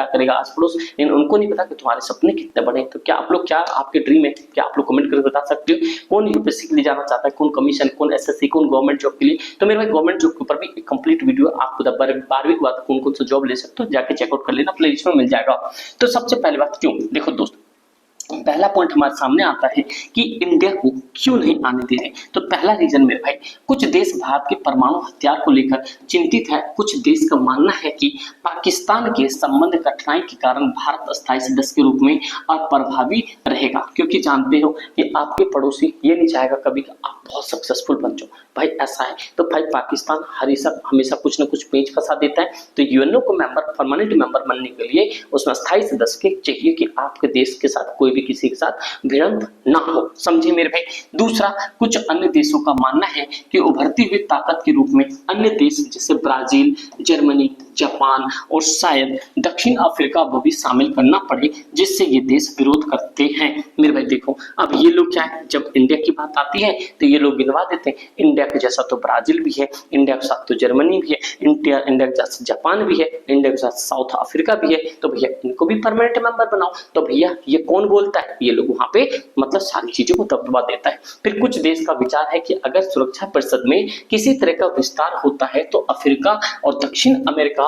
करेगा आस पड़ोस, लेकिन उनको नहीं पता कि तुम्हारे सपने कितने बड़े हैं। तो क्या आप लोग, क्या आपके ड्रीम है, क्या आप लोग कमेंट करके बता सकते हो, कौन यूपीएससी के लिए जाना चाहता है, कौन कमीशन, कौन एसएससी, कौन गवर्नमेंट जॉब के लिए। तो मेरे भाई गवर्नमेंट जॉब के ऊपर भी एक कंप्लीट वीडियो आपको 12वीं के बाद कौन कौन सा जॉब ले सकते हो जाके चेकआउट कर लेना, प्लेलिस्ट में मिल जाएगा। तो सबसे पहली बात क्यों, देखो दोस्त, पहला पॉइंट हमारे सामने आता है कि इंडिया को क्यों नहीं आने दे रहे। तो पहला रीजन मेरे भाई, कुछ देश भारत के परमाणु हथियार को लेकर चिंतित है। कुछ देश का मानना है कि पाकिस्तान के संबंध कठिनाई के कारण भारत अस्थायी सदस्य के रूप में अप्रभावी रहेगा, क्योंकि जानते हो कि आपके पड़ोसी ये नहीं चाहेगा कभी कि आप बहुत सक्सेसफुल बन जाओ, भाई ऐसा है। तो भाई पाकिस्तान हमेशा कुछ ना कुछ पेच फंसा देता है। तो यूएनओ को मेंबर, परमानेंट मेंबर बनने के लिए उसमें अस्थायी सदस्य के चाहिए कि आपके देश के साथ कोई भी किसी के साथ भिड़ंत ना हो, समझे मेरे भाई। दूसरा, कुछ अन्य देशों का मानना है कि उभरती हुई ताकत के रूप में अन्य देश जैसे ब्राजील, जर्मनी, जापान और शायद दक्षिण अफ्रीका को भी शामिल करना पड़े, जिससे ये देश विरोध करते हैं। मेरे भाई देखो, अब ये लोग क्या है, जब इंडिया की बात आती है तो ये लोग गिनवा देते हैं, इंडिया के जैसा तो ब्राजील भी है, इंडिया के साथ तो जर्मनी भी है, इंडिया के जैसा जापान भी है, इंडिया के साथ साउथ अफ्रीका भी है, तो भैया इनको भी परमानेंट मेंबर बनाओ। तो भैया ये कौन बोलता है, ये लोग वहां पे मतलब सारी चीजों को दबदबा देता है। फिर कुछ देश का विचार है कि अगर सुरक्षा परिषद में किसी तरह का विस्तार होता है तो अफ्रीका और दक्षिण अमेरिका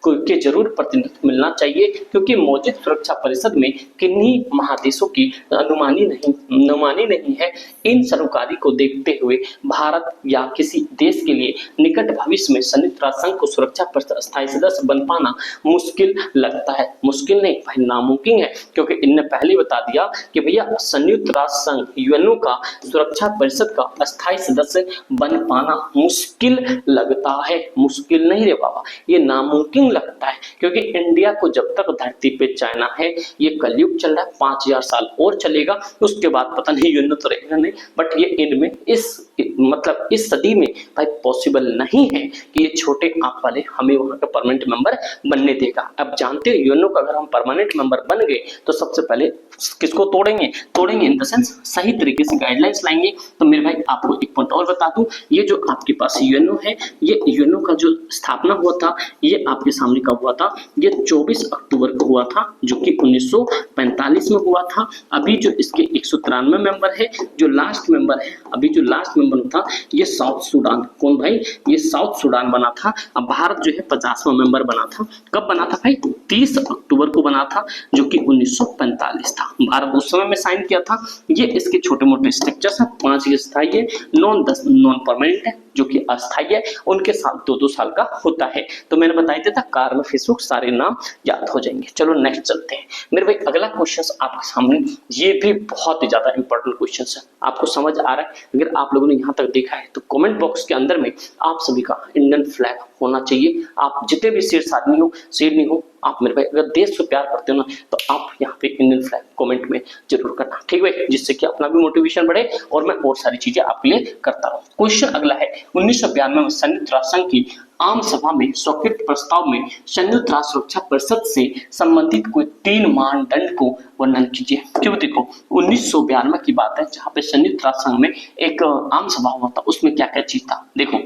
के जरूर प्रतिनिधित्व मिलना चाहिए, क्योंकि मौजूद सुरक्षा परिषद में किन्हीं महादेशों की अनुमानी नहीं है। इन सरोकारी को देखते हुए भारत या किसी देश के लिए निकट भविष्य में संयुक्त राष्ट्र संघ को सुरक्षा परिषद स्थायी सदस्य बन पाना मुश्किल लगता है। मुश्किल नहीं भाई, नामुमकिन है, क्योंकि इनने पहले बता दिया कि भैया संयुक्त राष्ट्र संघ यूएनओ का सुरक्षा परिषद का अस्थायी सदस्य बन पाना मुश्किल लगता है। मुश्किल नहीं रे बाबा, ये नामुमकिन लगता है, क्योंकि इंडिया को जब तक धरती पे चाइना है, ये कलयुग चल रहा है, 5000 साल और चलेगा, उसके बाद पता नहीं यूएनओ तो रहेगा नहीं, बट ये इनमें इस सदी में भाई पॉसिबल नहीं है कि ये छोटे आप वाले हमें वहां का परमानेंट मेंबर बनने देगा। अब जानते हो यूएनओ का अगर हम परमानेंट मेंबर बन गए तो सबसे पहले किसको तोड़ेंगे इन द सेंस सही तरीके से गाइडलाइंस लाएंगे। तो मेरे भाई आपको एक पॉइंट और बता दूं, ये जो आपके पास यूएनओ है, ये यूएनओ का जो स्थापना हुआ था ये आपके सामने कब हुआ था, ये 24 अक्टूबर को हुआ था, जो कि 1945 में हुआ था। अभी जो इसके 193 मेंबर है, जो लास्ट मेंबर है, अभी जो लास्ट मेंबर था ये साउथ सूडान, कौन भाई, ये साउथ सूडान बना था। अब भारत जो है 50वां मेंबर बना था। कब बना था भाई, 30 अक्टूबर को बना था, जो कि 1945 था। भारत उस समय में साइन किया था। ये इसके छोटे मोटे स्ट्रक्चर्स है, 5 ये स्थायी है, 9 परमानेंट है, जो कि अस्थायी है, उनके साथ 2-2 साल का होता है। तो मैंने बताया था कार्बन फेसबुक सारे नाम याद हो जाएंगे। चलो नेक्स्ट चलते हैं मेरे भाई, अगला क्वेश्चन आपके सामने, ये भी बहुत ही ज्यादा इंपॉर्टेंट क्वेश्चन है। आपको समझ आ रहा है, अगर आप लोगों ने यहाँ तक देखा है तो कमेंट बॉक्स के अंदर में आप सभी का इंडियन फ्लैग होना चाहिए। आप जितने भी शेर नहीं हो, आप मेरे भाई अगर देश से प्यार करते हो ना, तो आप यहाँ पे इंडियन फ्लैग कमेंट में जरूर करना, ठीक भाई, जिससे कि अपना भी मोटिवेशन बढ़े और मैं और सारी चीजें आपके लिए करता रहूं। क्वेश्चन अगला है, 1992 में संयुक्त राष्ट्र संघ की आम सभा में स्वीकृत प्रस्ताव में संयुक्त राष्ट्र सुरक्षा परिषद से संबंधित कोई 3 मानदंड को वर्णन कीजिए। क्यों देखो 1992 की बात है जहां पे संयुक्त राष्ट्र संघ में एक आम सभा हुआ था, उसमें क्या क्या चीज था देखो।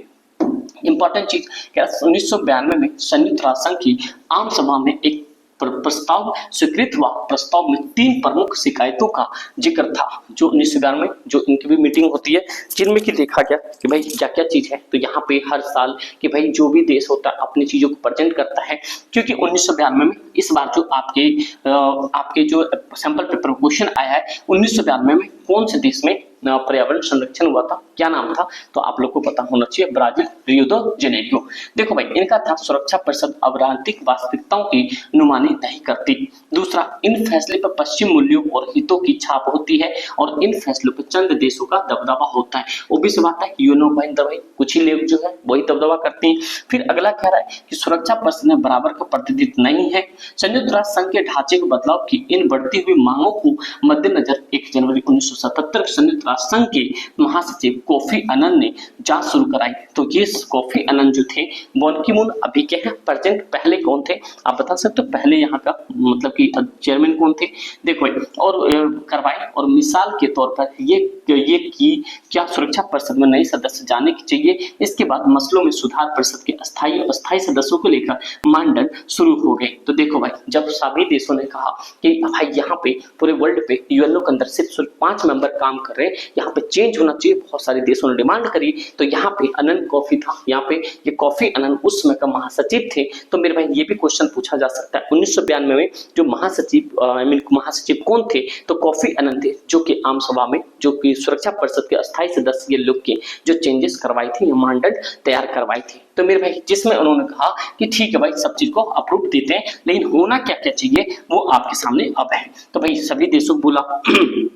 इंपॉर्टेंट चीज क्या 1992 में संयुक्त राष्ट्र संघ की आम सभा में एक प्रस्ताव स्वीकृत हुआ। प्रस्ताव में 3 प्रमुख शिकायतों का जिक्र था जो 1992 में जो इनकी भी मीटिंग होती है जिनमें कि देखा गया कि भाई क्या क्या चीज है। तो यहाँ पे हर साल कि भाई जो भी देश होता है अपनी चीजों को प्रेजेंट करता है, क्योंकि 1992 में इस बार जो आपके जो सैंपल पेपर क्वेश्चन आया है 1992 में कौन से देश में पर्यावरण संरक्षण हुआ था, क्या नाम था, तो आप लोग को पता होना चाहिए ब्राजील, रियो द जेनेरियो। देखो भाई इनका था सुरक्षा परिषद अब राजनीतिक वास्तविकताओं की नुमानी नहीं करती। दूसरा, इन फैसले पर पश्चिम मूल्यों और हितों की छाप होती है और इन फैसलों पर चंद देशों का दबदबा होता है। ओबीसी बात है यूनो भाई कुछ ही लोग जो है वही दबदबा करते हैं। फिर अगला कह रहा है कि सुरक्षा परिषद में बराबर का प्रतिनिधित्व नहीं है। संयुक्त राष्ट्र संघ के ढांचे को बदलाव की इन बढ़ती हुई मांगों को मद्देनजर 1 जनवरी 1977 संयुक्त राष्ट्र संघ के महासचिव कोफी अनन ने जांच शुरू कराई। तो ये कोफी अनन जो थे बान की मून अभी के हैं प्रेजेंट, पहले कौन थे आप बता सकते हो, पहले यहाँ का मतलब कि चेयरमैन कौन थे देखो, और करवाए। और मिसाल के तौर पर ये कि क्या सुरक्षा परिषद में नए सदस्य जाने की चाहिए। इसके बाद मसलों में सुधार परिषद के अस्थायी और अस्थायी सदस्यों को लेकर मानदंड शुरू हो गए। तो देखो भाई जब सभी देशों ने कहा कि भाई यहाँ पे पूरे वर्ल्ड पे यूएनओ के अंदर सिर्फ 5 मेंबर काम कर रहे हैं, यहाँ पे चेंज होना चाहिए, बहुत सारे देशों ने डिमांड करी। तो यहाँ पे अनन कॉफी था, यहाँ पे ये कॉफी अनन उस समय का महासचिव थे। तो मेरे भाई ये भी क्वेश्चन पूछा जा सकता है 1992 में जो महासचिव कौन थे, तो कॉफी अनन थे जो कि आम सभा में जो कि सुरक्षा परिषद के अस्थायी सदस्य ये लोग के जो चेंजेस करवाई थी, मानदंड तैयार करवाई थी। तो मेरे भाई जिसमें उन्होंने कहा कि ठीक है भाई सब चीज को अप्रूव देते हैं, लेकिन होना क्या क्या चाहिए वो आपके सामने अब है। तो भाई सभी देशों को बोला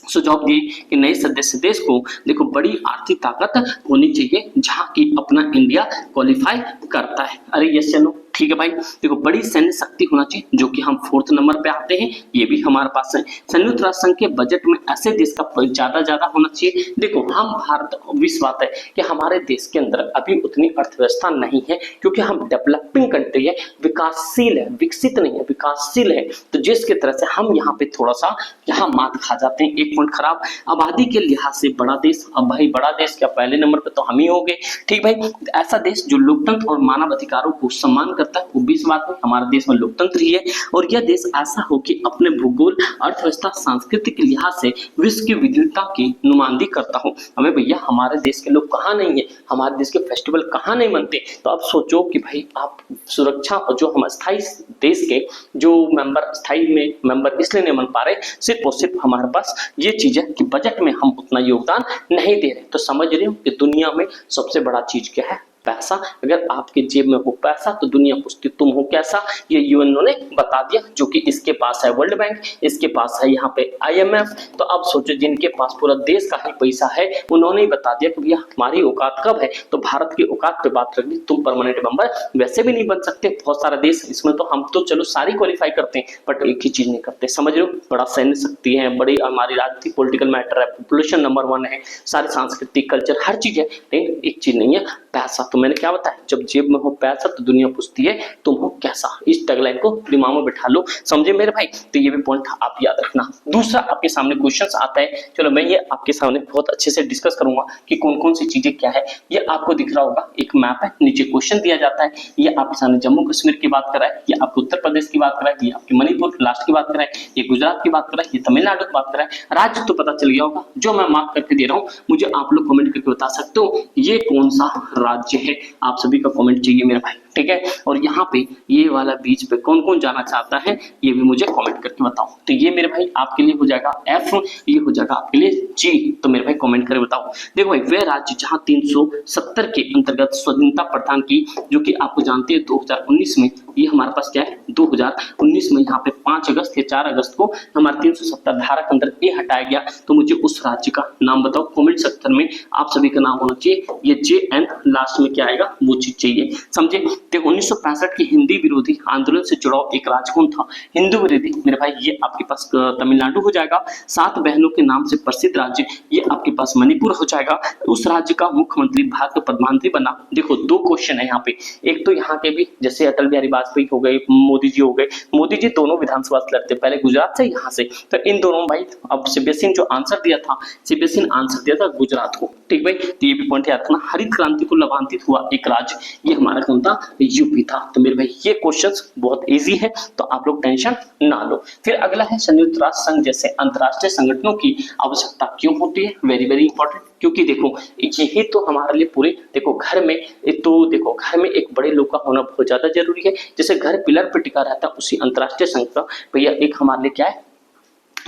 सुझाव दिए कि नए सदस्य देश को देखो बड़ी आर्थिक ताकत होनी चाहिए जहां की अपना इंडिया क्वालिफाई करता है। अरे यस या नो, ठीक है भाई। देखो बड़ी सैन्य शक्ति होना चाहिए जो कि हम 4th नंबर पे आते हैं, ये भी हमारे पास है। संयुक्त राष्ट्र संघ के बजट में ऐसे देश का ज्यादा होना चाहिए। देखो हम भारत विश्व बात है कि हमारे देश के अंदर अभी उतनी अर्थव्यवस्था नहीं है क्योंकि हम डेवलपिंग कंट्री है, विकासशील है, विकसित नहीं है, विकासशील है। तो जिसकी तरह से हम यहाँ पे थोड़ा सा यहाँ मात खा जाते हैं। एक पॉइंट खराब, आबादी के लिहाज से बड़ा देश, अब भाई बड़ा देश क्या पहले नंबर पे तो हम ही हो गए। ठीक भाई, ऐसा देश जो लोकतंत्र और मानव अधिकारों को सम्मान करता है, वो 20 बात में हमारे देश में लोकतंत्र ही है। और यह देश ऐसा हो कि अपने भूगोल, अर्थव्यवस्था, संस्कृति के लिहाज से विश्व की विविधता की नुमाइंदगी करता हो। हमें भैया हमारे देश के लोग कहाँ नहीं है, हमारे देश के फेस्टिवल कहाँ नहीं मनते। तो अब सोचो कि भाई आप सुरक्षा और जो हम अस्थायी देश के जो मेंबर स्थायी में मेंबर इसलिए नहीं बन पा रहे, सिर्फ और सिर्फ हमारे पास ये चीज है कि बजट में हम उतना योगदान नहीं दे रहे। तो समझ रहे हो कि दुनिया में सबसे बड़ा चीज क्या है, पैसा। अगर आपके जेब में हो पैसा तो दुनिया पूछती तुम हो कैसा। ये यूएनओ ने बता दिया, जो कि इसके पास है वर्ल्ड बैंक, इसके पास है यहाँ पे आईएमएफ। तो अब सोचो जिनके पास पूरा देश का ही पैसा है उन्होंने ही बता दिया कि भैया हमारी औकात कब है। तो भारत की औकात पे बात रखनी, तुम परमानेंट मेंबर वैसे भी नहीं बन सकते। बहुत सारा देश इसमें तो हम तो चलो सारी क्वालिफाई करते हैं बट एक ही चीज नहीं करते। समझ रहे हो, बड़ा सैन्य शक्ति है, बड़ी हमारी राजनीतिक पॉलिटिकल मैटर है, पॉपुलेशन नंबर 1 है, सारे सांस्कृतिक कल्चर हर चीज है, लेकिन एक चीज नहीं है पैसा। तो मैंने क्या बताया, जब जेब में हो पैसा तो दुनिया पूछती है तुम हो कैसा। इस टैगलाइन को दिमाग में बिठा लो, समझे मेरे भाई। तो ये भी पॉइंट आप याद रखना। दूसरा आपके सामने क्वेश्चंस आता है, चलो मैं ये आपके सामने बहुत अच्छे से डिस्कस करूंगा कि कौन कौन सी चीजें क्या है। ये आपको दिख रहा होगा, एक मैप है, नीचे क्वेश्चन दिया जाता है। ये आपके सामने जम्मू कश्मीर की बात कर रहा है, ये आपको उत्तर प्रदेश की बात कर रहा है, ये आपके मणिपुर लास्ट की बात कर रहा है, ये गुजरात की बात कर रहा है, ये तमिलनाडु की बात कर रहा है। राज्य तो पता चल गया होगा, जो मैं मार्क करके दे रहा हूँ मुझे आप लोग कमेंट करके बता सकते हो ये कौन सा राज्य है। आप सभी का कमेंट चाहिए मेरे भाई, ठीक है। और यहाँ पे ये वाला बीच पे कौन कौन जाना चाहता है ये भी मुझे कमेंट करके बताओ। तो ये मेरे भाई आपके लिए हो जाएगा F, ये हो जाएगा आपके लिए G। तो मेरे भाई कमेंट करके बताओ। देखो भाई वह राज्य जहाँ 370 के अंतर्गत स्वाधीनता प्रदान की, जो कि आपको जानते हैं 2019 में ये हमारे पास क्या है 2019 में यहाँ पे 5 अगस्त या 4 अगस्त को हमारे 370 धारा के अंदर ए हटाया गया। तो मुझे उस राज्य का नाम बताओ, कमेंट सेक्शन में आप सभी का नाम होना चाहिए। ये जे एन लास्ट में क्या आएगा वो चीज चाहिए, समझे। तो 1965 के हिंदी विरोधी आंदोलन से जुड़ा एक राज्य कौन था? हिंदू विरोधी मेरे भाई ये आपके पास तमिलनाडु हो जाएगा। 7 बहनों के नाम से प्रसिद्ध राज्य ये आपके पास मणिपुर हो जाएगा। उस राज्य का मुख्यमंत्री भारत का प्रधानमंत्री बना। देखो 2 क्वेश्चन है यहाँ पे, एक तो यहाँ के भी जैसे अटल बिहारी वाजपेयी हो गए, मोदी जी हो गए। मोदी जी दोनों विधानसभा से लड़ते, पहले गुजरात से यहाँ से। तो इन दोनों भाई अब सीबीएसई ने जो आंसर दिया था, सीबीएसई ने आंसर दिया था गुजरात को, ठीक भाई। तो ये भी पॉइंट याद रखना। हरित क्रांति को लाभान्वित हुआ एक राज्य ये हमारा कौन था? यूपी था। तो मेरे भाई ये क्वेश्चंस बहुत इजी है, तो आप लोग टेंशन ना लो। फिर अगला है संयुक्त राष्ट्र संघ जैसे अंतरराष्ट्रीय संगठनों की आवश्यकता क्यों होती है? वेरी वेरी इंपॉर्टेंट, क्योंकि देखो यही तो हमारे लिए पूरे देखो घर में घर में एक बड़े लोग का होना बहुत ज्यादा जरूरी है। जैसे घर पिलर पर टिका रहता है, उसी अंतरराष्ट्रीय संघ का भैया एक हमारे लिए क्या है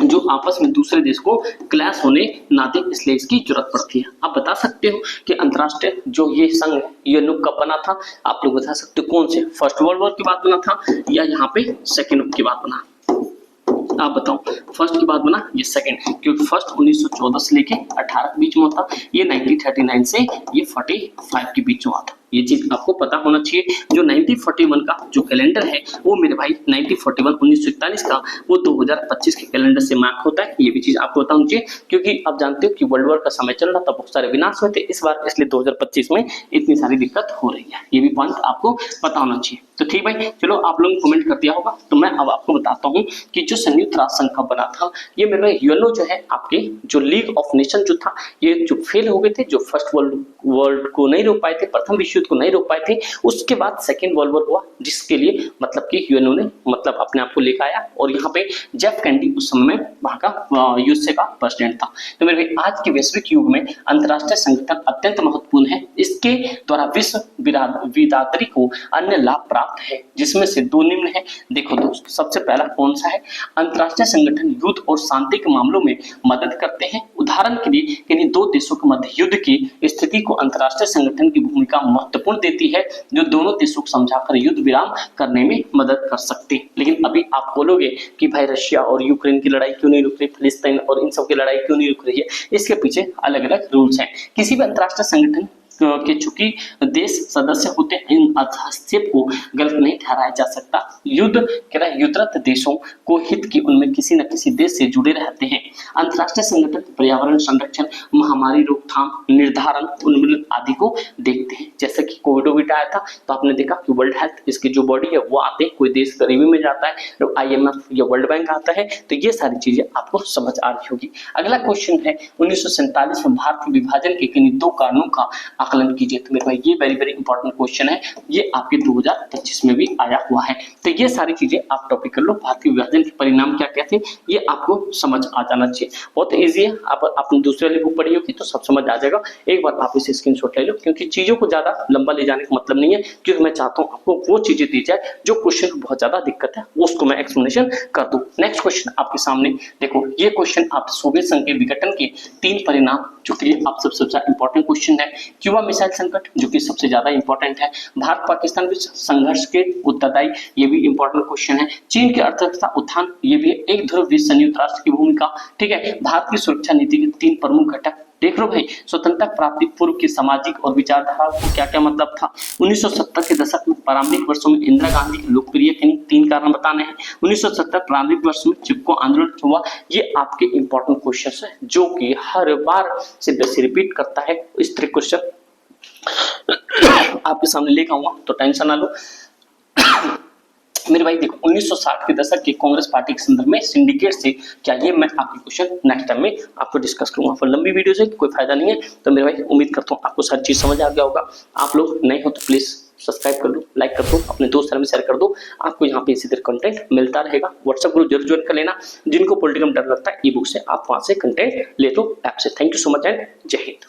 जो आपस में दूसरे देश को क्लैश होने ना दे, इसलिए इसकी जरूरत पड़ती है। आप बता सकते हो कि अंतरराष्ट्रीय जो ये संघ है ये कब बना था? आप लोग बता सकते हो कौन से? फर्स्ट वर्ल्ड वॉर के बाद बना था या यहाँ पे सेकेंड के बाद बना? आप बताओ। फर्स्ट की बात बना, ये सेकंड, क्योंकि फर्स्ट 1914 से लेके 18 के बीच में होता, ये 1939 से ये 45 के बीच में हुआ था। ये चीज आपको पता होना चाहिए। जो 1941 का जो कैलेंडर है वो मेरे भाई 1941 का वो 2025 के कैलेंडर से मार्क होता है। ये भी चीज आपको पता होनी चाहिए, क्योंकि आप जानते हो कि वर्ल्ड वॉर का समय चल रहा था, बहुत सारे विनाश हुए थे इस बार, इसलिए 2025 में इतनी सारी दिक्कत हो रही है। ये भी पॉइंट आपको पता होना चाहिए। तो ठीक भाई, चलो आप लोगों ने कमेंट कर दिया होगा, तो मैं अब आपको बताता हूँ कि जो संयुक्त राष्ट्र संघ का बना था, ये मेरे भाई यूएनओ जो है आपके जो लीग ऑफ नेशन जो था, ये जो फेल हो गए थे, जो फर्स्ट वर्ल्ड को नहीं रोक पाए थे, प्रथम विश्व युद्ध को नहीं रोक पाए थे, उसके बाद सेकेंड वर्ल्ड वॉर हुआ, जिसके लिए मतलब कि यूएनओ ने मतलब अपने आप को लेकर आया। और यहाँ पे जेफ कैंडी उस समय में वहां का यूएसए का प्रेसिडेंट था। तो मेरे भाई आज के वैश्विक युग में अंतरराष्ट्रीय संगठन अत्यंत महत्वपूर्ण है। इसके द्वारा विश्व बिरादरी को अन्य लाभ प्राप्त है, जिसमें से 2 निम्न है। देखो दोस्तों, सबसे पहला कौन सा है? अंतरराष्ट्रीय संगठन युद्ध और शांति के मामलों में मदद करते हैं। उदाहरण के लिए किन्हीं 2 देशों के मध्य युद्ध की स्थिति को अंतरराष्ट्रीय संगठन की भूमिका महत्वपूर्ण देती है, जो दोनों देशों को समझाकर युद्ध विराम करने में मदद कर सकते हैं। लेकिन अभी आप बोलोगे कि भाई रशिया और यूक्रेन की लड़ाई क्यों नहीं रुक रही, फिलिस्तीन और इन सब की लड़ाई क्यों नहीं रुक रही है? इसके पीछे अलग अलग रूल्स हैं। किसी भी अंतरराष्ट्रीय संगठन के चूंकि देश सदस्य होते हैं, इन हस्तक्षेप को गलत नहीं ठहराया जा सकता। युद्धरत देशों को हित की उनमें किसी न किसी देश से जुड़े रहते हैं। अंतरराष्ट्रीय संगठन पर्यावरण संरक्षण, महामारी रोकथाम, निर्धारण, उन्मूलन आदि को देखते हैं। जैसे कि कोविड आया था तो आपने देखा कि वर्ल्ड हेल्थ इसकी जो बॉडी है वो आते हैं, कोई देश गरीबी में जाता है, तो IMF या वर्ल्ड बैंक आता है। तो ये सारी चीजें आपको समझ आ रही होगी। अगला क्वेश्चन है 1947 में भारत के विभाजन के किन्हीं 2 कारणों का आकलन कीजिए। तो मेरे भाई ये वेरी वेरी इंपॉर्टेंट क्वेश्चन है, ये आपके 2025 में भी आया हुआ है। तो ये सारी चीजें आप टॉपिक कर लो। भारतीय विभाजन के परिणाम क्या क्या थे ये आपको समझ आ जाना चाहिए। बहुत इजी है, आपने दूसरे वाली बुक पढ़ी होगी तो सब समझ आ जाएगा। एक बार आप इसे स्क्रीनशॉट ले लो, क्योंकि चीजों को ज्यादा लंबा ले जाने का मतलब नहीं है, क्योंकि मैं चाहता हूँ आपको वो चीजें दी जाए जो क्वेश्चन को बहुत ज्यादा दिक्कत है उसको मैं एक्सप्लेनेशन कर दूं। नेक्स्ट क्वेश्चन आपके सामने देखो, ये क्वेश्चन आप सोवियत संघ के विघटन के 3 परिणाम, जो कि आप सबसे ज्यादा इंपॉर्टेंट क्वेश्चन है। क्यूबा मिसाइल संकट, जो कि सबसे ज्यादा इंपॉर्टेंट है। भारत पाकिस्तान बीच संघर्ष के उत्तरदायी, ये भी इंपॉर्टेंट क्वेश्चन है। चीन की अर्थव्यवस्था उत्थान, ये भी एक ध्रुव विश्व संयुक्त राष्ट्र की भूमिका, ठीक है। भारत की सुरक्षा नीति के 3 प्रमुख घटक, देख लो भाई, स्वतंत्रता प्राप्ति पूर्व की सामाजिक और विचारधारा को क्या क्या मतलब था। 1970 के दशक में प्रारंभिक वर्षों में इंदिरा गांधी की लोकप्रिय 3 कारण बताने हैं। 1970 प्रारंभिक वर्षों में चिपको आंदोलन हुआ। ये आपके इंपॉर्टेंट क्वेश्चन है, जो कि हर बार से बेसी रिपीट करता है। इस तरह क्वेश्चन आपके सामने लेकर आऊंगा, तो टेंशन ना लो। मेरे भाई देखो, 1960 के दशक की कांग्रेस पार्टी के संदर्भ में सिंडिकेट से क्या, ये मैं आपके क्वेश्चन नेक्स्ट टाइम में आपको डिस्कस करूंगा। पर लंबी वीडियो से कोई फायदा नहीं है, तो मेरे भाई उम्मीद करता हूँ आपको सारी चीज समझ आ गया होगा। आप लोग नए हो तो प्लीज सब्सक्राइब कर दो, लाइक कर दो, अपने दोस्तों में शेयर कर दो। आपको यहाँ पे इसी तरह कंटेंट मिलता रहेगा। व्हाट्सएप ग्रुप जरूर ज्वाइन कर लेना। जिनको पॉलिटिकल डर लगता है, ई बुक से आप वहां से कंटेंट ले दो ऐप से। Thank you so much and जय हिंद।